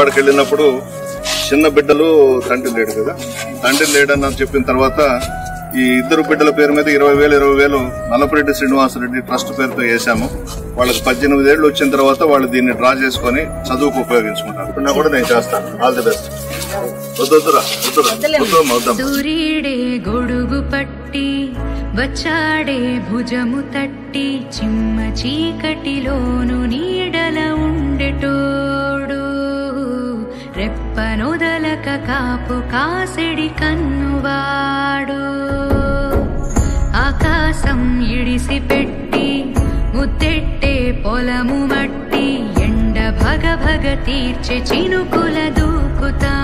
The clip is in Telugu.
కాడికి వెళ్ళినప్పుడు చిన్న బిడ్డలు తండ్రి లేడు కదా, తండ్రి లేడని చెప్పిన తర్వాత ఈ ఇద్దరు బిడ్డల పేరు మీద 20,000 నల్లపురెడ్డి శ్రీనివాసరెడ్డి ట్రస్ట్ పేరుతో వేసాము. వాళ్ళకి 18 ఏళ్ళు వచ్చిన తర్వాత వాళ్ళు దీన్ని డ్రా చేసుకుని చదువుకు ఉపయోగించుకుంటారు. ఇప్పుడు కూడా నేను చేస్తాను. All the best. సూర్యుడే గొడుగు పట్టి వచ్చాడే భుజము తట్టి చిమ్మ చీకటిలోను నీడల ఉండెటోడు రెప్పనొదలక కాపు కాసెడి కన్నువాడు ఆకాశం ఇడిసి పెట్టి ముద్దెట్టే పొలము మట్టి ఎండ భగ భగ తీర్చే చినుకుల దూకుతా